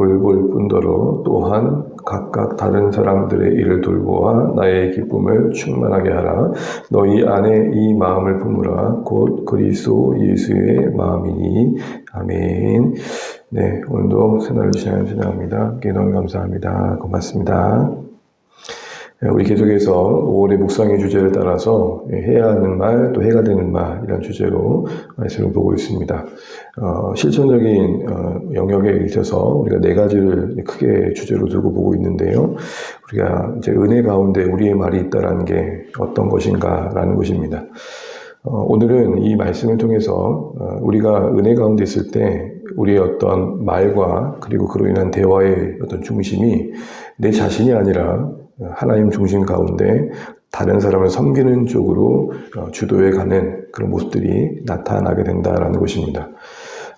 돌볼 뿐더러 또한 각각 다른 사람들의 일을 돌보아 나의 기쁨을 충만하게 하라. 너희 안에 이 마음을 품으라. 곧 그리스도 예수의 마음이니. 아멘. 네, 오늘도 새날을 주시는 찬양합니다. 너무 감사합니다. 고맙습니다. 우리 계속해서 5월의 묵상의 주제를 따라서 해야 하는 말, 또 해가 되는 말, 이런 주제로 말씀을 보고 있습니다. 실천적인 영역에 있어서 우리가 4가지를 크게 주제로 두고 보고 있는데요. 우리가 이제 은혜 가운데 우리의 말이 있다라는 게 어떤 것인가라는 것입니다. 오늘은 이 말씀을 통해서 우리가 은혜 가운데 있을 때 우리의 어떤 말과 그리고 그로 인한 대화의 어떤 중심이 내 자신이 아니라 하나님 중심 가운데 다른 사람을 섬기는 쪽으로 주도해 가는 그런 모습들이 나타나게 된다라는 것입니다.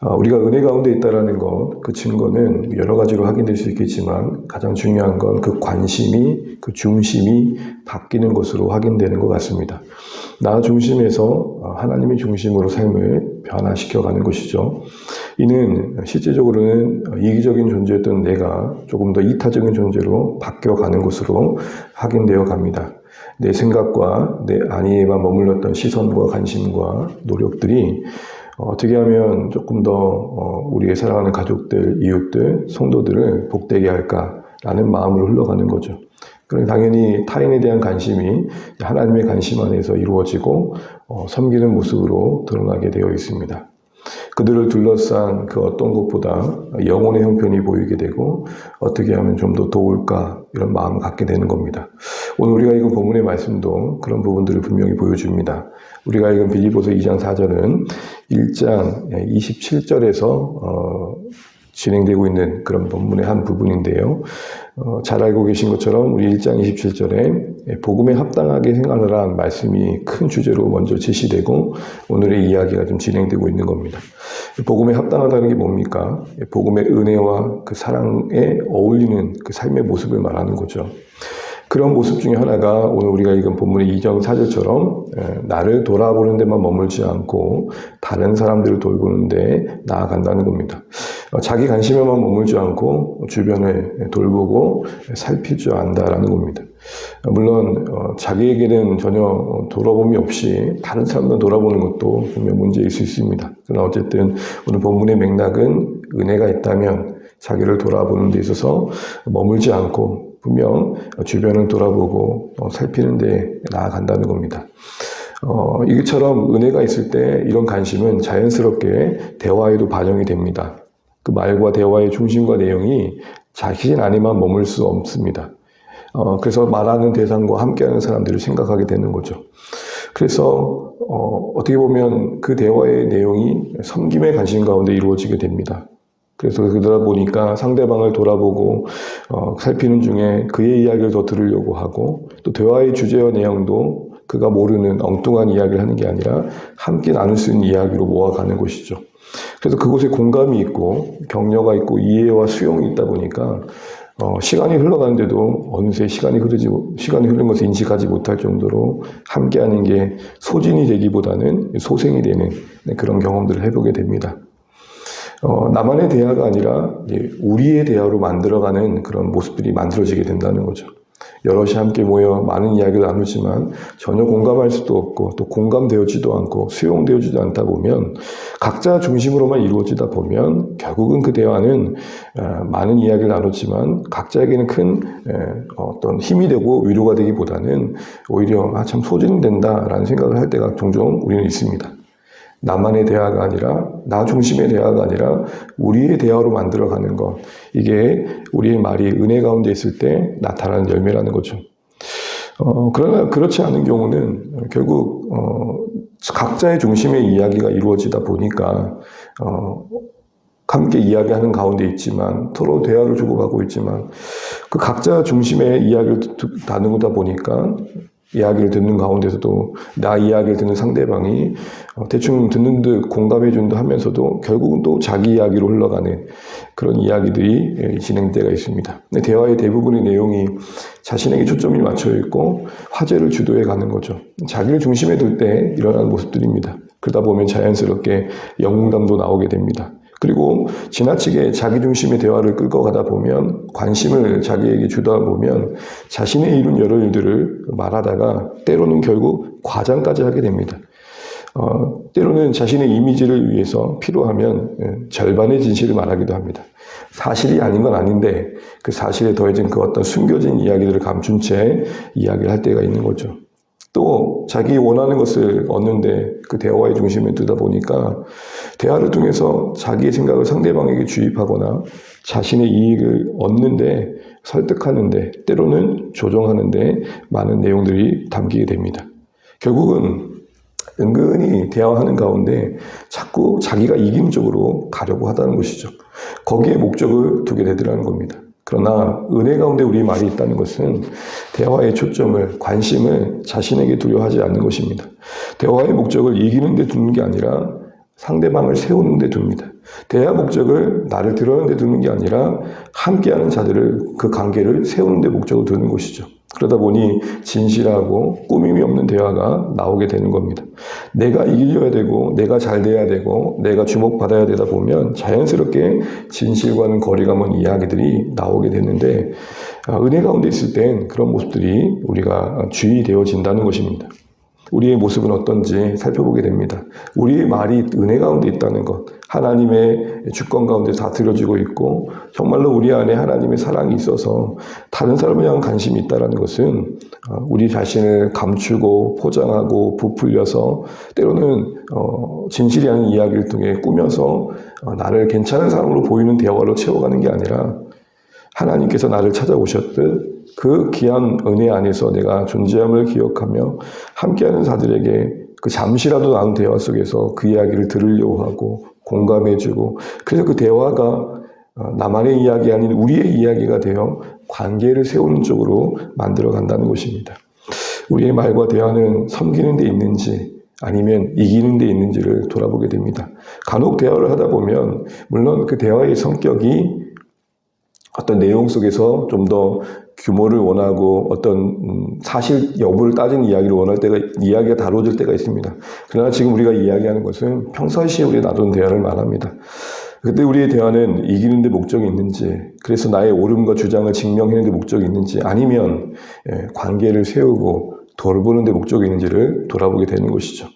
우리가 은혜 가운데 있다라는 것, 그 증거는 여러 가지로 확인될 수 있겠지만 가장 중요한 건 그 관심이, 그 중심이 바뀌는 것으로 확인되는 것 같습니다. 나 중심에서 하나님의 중심으로 삶을 변화시켜가는 것이죠. 이는 실제적으로는 이기적인 존재였던 내가 조금 더 이타적인 존재로 바뀌어가는 것으로 확인되어 갑니다. 내 생각과 내 안위에만 머물렀던 시선과 관심과 노력들이 어떻게 하면 조금 더 우리의 사랑하는 가족들, 이웃들, 성도들을 복되게 할까라는 마음으로 흘러가는 거죠. 그럼 당연히 타인에 대한 관심이 하나님의 관심 안에서 이루어지고 섬기는 모습으로 드러나게 되어 있습니다. 그들을 둘러싼 그 어떤 것보다 영혼의 형편이 보이게 되고 어떻게 하면 좀 더 도울까 이런 마음을 갖게 되는 겁니다. 오늘 우리가 읽은 본문의 말씀도 그런 부분들을 분명히 보여줍니다. 우리가 읽은 빌립보서 2장 4절은 1장 27절에서 진행되고 있는 그런 본문의 한 부분인데요. 잘 알고 계신 것처럼 우리 1장 27절에 복음에 합당하게 생활하라는 말씀이 큰 주제로 먼저 제시되고 오늘의 이야기가 좀 진행되고 있는 겁니다. 복음에 합당하다는 게 뭡니까? 복음의 은혜와 그 사랑에 어울리는 그 삶의 모습을 말하는 거죠. 그런 모습 중에 하나가 오늘 우리가 읽은 본문의 2장 4절처럼 나를 돌아보는 데만 머물지 않고 다른 사람들을 돌보는 데 나아간다는 겁니다. 자기 관심에만 머물지 않고 주변을 돌보고 살필 줄 안다라는 겁니다. 물론 자기에게는 전혀 돌아봄이 없이 다른 사람들 돌아보는 것도 분명 문제일 수 있습니다. 그러나 어쨌든 오늘 본문의 맥락은 은혜가 있다면 자기를 돌아보는 데 있어서 머물지 않고 분명 주변을 돌아보고 살피는 데 나아간다는 겁니다. 이것처럼 은혜가 있을 때 이런 관심은 자연스럽게 대화에도 반영이 됩니다. 그 말과 대화의 중심과 내용이 자신 안에만 머물 수 없습니다. 그래서 말하는 대상과 함께하는 사람들을 생각하게 되는 거죠. 그래서 어떻게 보면 그 대화의 내용이 섬김의 관심 가운데 이루어지게 됩니다. 그래서 그러다 보니까 상대방을 돌아보고 살피는 중에 그의 이야기를 더 들으려고 하고 또 대화의 주제와 내용도 그가 모르는 엉뚱한 이야기를 하는 게 아니라 함께 나눌 수 있는 이야기로 모아가는 것이죠. 그래서 그곳에 공감이 있고 격려가 있고 이해와 수용이 있다 보니까 시간이 흘러가는데도 어느새 시간이 흐른 것을 인식하지 못할 정도로 함께하는 게 소진이 되기보다는 소생이 되는 그런 경험들을 해보게 됩니다. 나만의 대화가 아니라 우리의 대화로 만들어가는 그런 모습들이 만들어지게 된다는 거죠. 여럿이 함께 모여 많은 이야기를 나누지만 전혀 공감할 수도 없고 또 공감되어지도 않고 수용되어지도 않다 보면 각자 중심으로만 이루어지다 보면 결국은 그 대화는 많은 이야기를 나눴지만 각자에게는 큰 어떤 힘이 되고 위로가 되기보다는 오히려 참 소진된다라는 생각을 할 때가 종종 우리는 있습니다. 나만의 대화가 아니라 나 중심의 대화가 아니라 우리의 대화로 만들어가는 것, 이게 우리의 말이 은혜 가운데 있을 때 나타나는 열매라는 거죠. 그러나 그렇지 않은 경우는 결국 각자의 중심의 이야기가 이루어지다 보니까 함께 이야기하는 가운데 있지만 서로 대화를 주고받고 있지만 그 각자 중심의 이야기를 나누다 보니까 이야기를 듣는 가운데서도 나 이야기를 듣는 상대방이 대충 듣는 듯 공감해 준다 하면서도 결국은 또 자기 이야기로 흘러가는 그런 이야기들이 진행될 때가 있습니다. 대화의 대부분의 내용이 자신에게 초점이 맞춰 있고 화제를 주도해 가는 거죠. 자기를 중심에 둘 때 일어나는 모습들입니다. 그러다 보면 자연스럽게 영웅담도 나오게 됩니다. 그리고 지나치게 자기 중심의 대화를 끌고 가다 보면 관심을 자기에게 주다 보면 자신의 이룬 여러 일들을 말하다가 때로는 결국 과장까지 하게 됩니다. 때로는 자신의 이미지를 위해서 필요하면 절반의 진실을 말하기도 합니다. 사실이 아닌 건 아닌데 그 사실에 더해진 그 어떤 숨겨진 이야기들을 감춘 채 이야기를 할 때가 있는 거죠. 또 자기 원하는 것을 얻는데 그 대화의 중심에 두다 보니까 대화를 통해서 자기의 생각을 상대방에게 주입하거나 자신의 이익을 얻는데 설득하는데 때로는 조정하는데 많은 내용들이 담기게 됩니다. 결국은 은근히 대화하는 가운데 자꾸 자기가 이기는 쪽으로 가려고 하다는 것이죠. 거기에 목적을 두게 되더라는 겁니다. 그러나 은혜 가운데 우리 말이 있다는 것은 대화의 초점을, 관심을 자신에게 두려 하지 않는 것입니다. 대화의 목적을 이기는 데 두는 게 아니라 상대방을 세우는 데 둡니다. 대화 목적을 나를 드러내는 데 두는 게 아니라 함께하는 자들을, 그 관계를 세우는 데 목적을 두는 것이죠. 그러다 보니 진실하고 꾸밈이 없는 대화가 나오게 되는 겁니다. 내가 이기려야 되고 내가 잘 돼야 되고 내가 주목받아야 되다 보면 자연스럽게 진실과는 거리가 먼 이야기들이 나오게 되는데 은혜 가운데 있을 땐 그런 모습들이 우리가 주의되어진다는 것입니다. 우리의 모습은 어떤지 살펴보게 됩니다. 우리의 말이 은혜 가운데 있다는 것, 하나님의 주권 가운데 다스려지고 있고 정말로 우리 안에 하나님의 사랑이 있어서 다른 사람을 향한 관심이 있다는 것은 우리 자신을 감추고 포장하고 부풀려서 때로는 진실이 아닌 이야기를 통해 꾸며서 나를 괜찮은 사람으로 보이는 대화로 채워가는 게 아니라 하나님께서 나를 찾아오셨듯 그 귀한 은혜 안에서 내가 존재함을 기억하며 함께하는 자들에게 그 잠시라도 나눈 대화 속에서 그 이야기를 들으려고 하고 공감해주고 그래서 그 대화가 나만의 이야기 아닌 우리의 이야기가 되어 관계를 세우는 쪽으로 만들어 간다는 것입니다. 우리의 말과 대화는 섬기는 데 있는지 아니면 이기는 데 있는지를 돌아보게 됩니다. 간혹 대화를 하다 보면 물론 그 대화의 성격이 어떤 내용 속에서 좀 더 규모를 원하고 어떤 사실 여부를 따지는 이야기를 원할 때가 이야기가 다뤄질 때가 있습니다. 그러나 지금 우리가 이야기하는 것은 평상시에 우리가 나눈 대화를 말합니다. 그때 우리의 대화는 이기는 데 목적이 있는지 그래서 나의 옳음과 주장을 증명하는 데 목적이 있는지 아니면 관계를 세우고 돌보는 데 목적이 있는지를 돌아보게 되는 것이죠.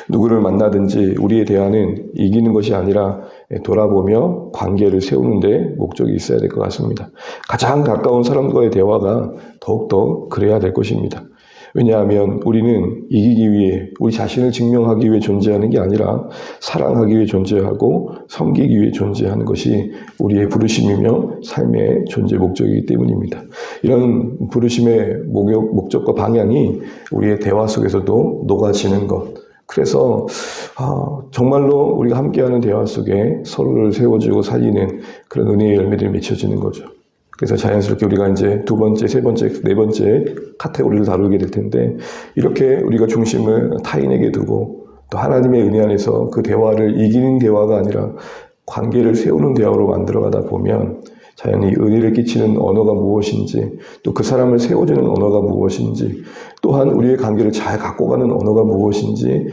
누구를 만나든지 우리의 대화는 이기는 것이 아니라 돌아보며 관계를 세우는 데 목적이 있어야 될 것 같습니다. 가장 가까운 사람과의 대화가 더욱더 그래야 될 것입니다. 왜냐하면 우리는 이기기 위해 우리 자신을 증명하기 위해 존재하는 게 아니라 사랑하기 위해 존재하고 섬기기 위해 존재하는 것이 우리의 부르심이며 삶의 존재 목적이기 때문입니다. 이런 부르심의 목적과 방향이 우리의 대화 속에서도 녹아지는 것 그래서 정말로 우리가 함께하는 대화 속에 서로를 세워주고 살리는 그런 은혜의 열매들이 맺혀지는 거죠. 그래서 자연스럽게 우리가 이제 두 번째, 세 번째, 네 번째 카테고리를 다루게 될 텐데 이렇게 우리가 중심을 타인에게 두고 또 하나님의 은혜 안에서 그 대화를 이기는 대화가 아니라 관계를 세우는 대화로 만들어가다 보면 자연히 은혜를 끼치는 언어가 무엇인지 또 그 사람을 세워주는 언어가 무엇인지 또한 우리의 관계를 잘 갖고 가는 언어가 무엇인지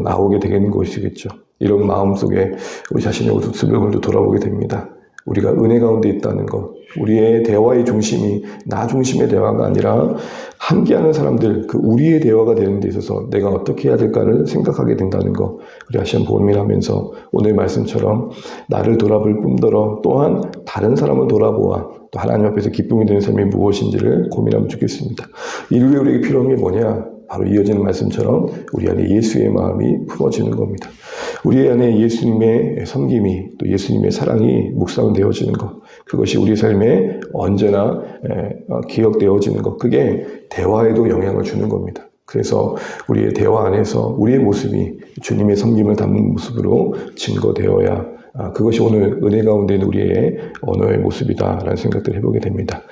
나오게 되는 것이겠죠. 이런 마음속에 우리 자신의 모습을 돌아보게 됩니다. 우리가 은혜 가운데 있다는 것, 우리의 대화의 중심이 나 중심의 대화가 아니라 함께하는 사람들, 그 우리의 대화가 되는 데 있어서 내가 어떻게 해야 될까를 생각하게 된다는 것, 우리 다시 한번 고민하면서 오늘 말씀처럼 나를 돌아볼 뿐더러 또한 다른 사람을 돌아보아 또 하나님 앞에서 기쁨이 되는 삶이 무엇인지를 고민하면 좋겠습니다. 이를 위해 우리에게 필요한 게 뭐냐? 바로 이어지는 말씀처럼 우리 안에 예수의 마음이 품어지는 겁니다. 우리 안에 예수님의 섬김이 또 예수님의 사랑이 묵상되어지는 것, 그것이 우리 삶에 언제나 기억되어지는 것, 그게 대화에도 영향을 주는 겁니다. 그래서 우리의 대화 안에서 우리의 모습이 주님의 섬김을 담는 모습으로 증거되어야 그것이 오늘 은혜 가운데 있는 우리의 언어의 모습이다라는 생각들을 해보게 됩니다.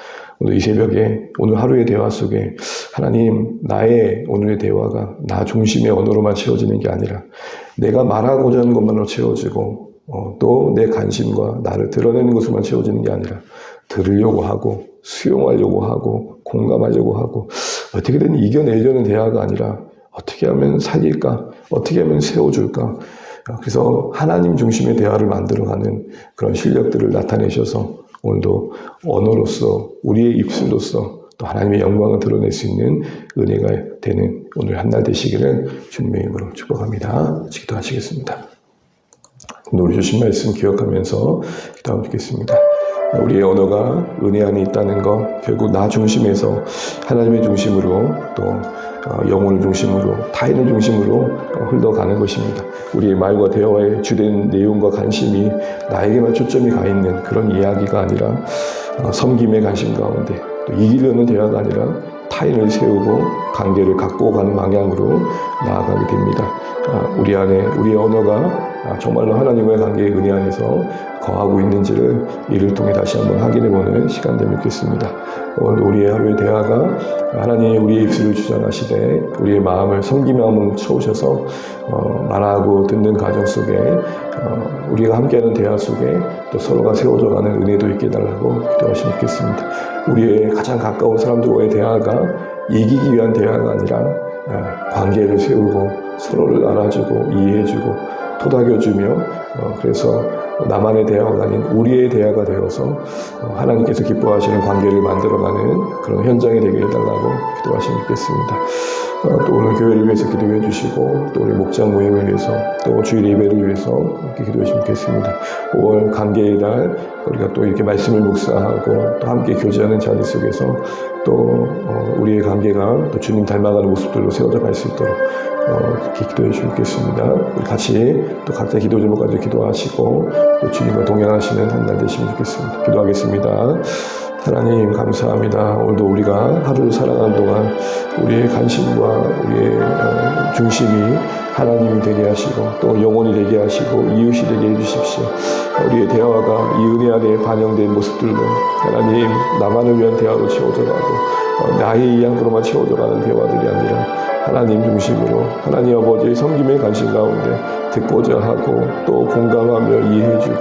오늘 이 새벽에 오늘 하루의 대화 속에 하나님 나의 오늘의 대화가 나 중심의 언어로만 채워지는 게 아니라 내가 말하고자 하는 것만으로 채워지고 또 내 관심과 나를 드러내는 것으로만 채워지는 게 아니라 들으려고 하고 수용하려고 하고 공감하려고 하고 어떻게든 이겨내려는 대화가 아니라 어떻게 하면 살릴까? 어떻게 하면 세워줄까? 그래서 하나님 중심의 대화를 만들어가는 그런 실력들을 나타내셔서 오늘도 언어로서 우리의 입술로서 또 하나님의 영광을 드러낼 수 있는 은혜가 되는 오늘 한 날 되시기를 주님의 이름으로 축복합니다. 기도하시겠습니다. 오늘 주신 말씀 기억하면서 기도하면 좋겠습니다. 우리의 언어가 은혜 안에 있다는 것, 결국 나 중심에서 하나님의 중심으로 또 영혼을 중심으로 타인을 중심으로 흘러가는 것입니다. 우리의 말과 대화의 주된 내용과 관심이 나에게만 초점이 가 있는 그런 이야기가 아니라 섬김의 관심 가운데 또 이기려는 대화가 아니라 타인을 세우고 관계를 갖고 가는 방향으로 나아가게 됩니다. 우리 안에 우리의 언어가 정말로 하나님과의 관계의 은혜 안에서 거하고 있는지를 이를 통해 다시 한번 확인해보는 시간 되면 좋겠습니다. 오늘 우리의 하루의 대화가 하나님이 우리의 입술을 주장하시되 우리의 마음을 섬김의 마음을 채우셔서 말하고 듣는 과정 속에 우리가 함께하는 대화 속에 또 서로가 세워져가는 은혜도 있게 해달라고 기도하시면 좋겠습니다. 우리의 가장 가까운 사람들과의 대화가 이기기 위한 대화가 아니라 관계를 세우고 서로를 알아주고 이해해주고 토닥여주며 그래서 나만의 대화가 아닌 우리의 대화가 되어서 하나님께서 기뻐하시는 관계를 만들어가는 그런 현장이 되게 해달라고 기도하시면 좋겠습니다. 또 오늘 교회를 위해서 기도해 주시고 또 우리 목장 모임을 위해서 또 주일 예배를 위해서 이렇게 기도해 주시면 좋겠습니다. 5월 관계의 날 우리가 또 이렇게 말씀을 묵상하고 또 함께 교제하는 자리 속에서 또 우리의 관계가 또 주님 닮아가는 모습들로 세워져 갈 수 있도록 이렇게 기도해 주시겠습니다. 우리 같이 또 각자 기도 제목까지 기도하시고 또 주님과 동행하시는 한 날 되시면 좋겠습니다. 기도하겠습니다. 하나님 감사합니다. 오늘도 우리가 하루를 살아가는 동안 우리의 관심과 우리의 중심이 하나님이 되게 하시고 또 영혼이 되게 하시고 이웃이 되게 해주십시오. 우리의 대화가 이 은혜 안에 반영된 모습들로 하나님 나만을 위한 대화로 채워져가고 나의 이양으로만 채워져가는 대화들이 아니라 하나님 중심으로 하나님 아버지의 섬김의 관심 가운데 듣고자 하고 또 공감하며 이해해주고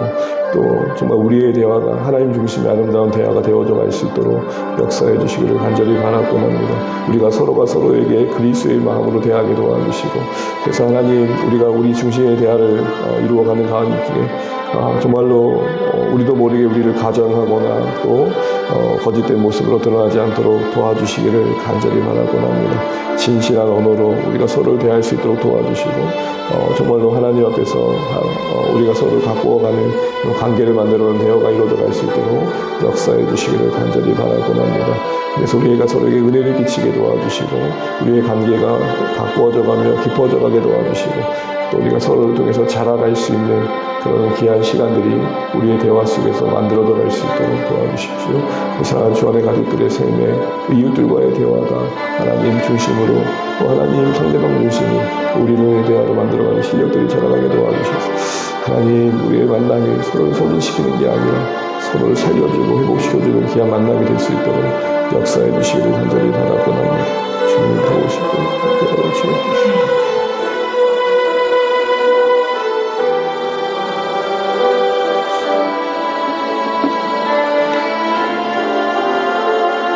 또 정말 우리의 대화가 하나님 중심의 아름다운 대화가 되어져 갈 수 있도록 역사해 주시기를 간절히 바라곤 합니다. 우리가 서로가 서로에게 그리스도의 마음으로 대하게 도와주시고 그래서 하나님 우리가 우리 중심의 대화를 이루어가는 가운데 정말로 우리도 모르게 우리를 가정하거나 또 거짓된 모습으로 드러나지 않도록 도와주시기를 간절히 바라곤 합니다. 진실한 언어로 우리가 서로를 대할 수 있도록 도와주시고 정말로 하나님 앞에서 우리가 서로를 가꾸어가는 관계를 만들어가는 대화가 이루어져 갈 수 있도록 역사해 주시기를 간절히 바라곤 합니다. 그래서 우리가 서로에게 은혜를 끼치게 도와주시고 우리의 관계가 가꾸어져가며 깊어져가게 도와주시고 또 우리가 서로를 통해서 자라갈 수 있는 그런 귀한 시간들이 우리의 대화 속에서 만들어져 갈 수 있도록 도와주십시오. 사랑하는 주 안의 가족들의 삶에 그 이웃들과의 대화가 하나님 중심으로 또 하나님 상대방 중심으로 우리의 대화로 만들어가는 실력들이 자라나게 도와주셔서 하나님 우리의 만남이 서로를 소진시키는 게 아니라 서로를 살려주고 회복시켜주는 귀한 만남이 될 수 있도록 역사해 주시기를 간절히 바라곤 합니다. 주님 도우시고 함께 주옵소서.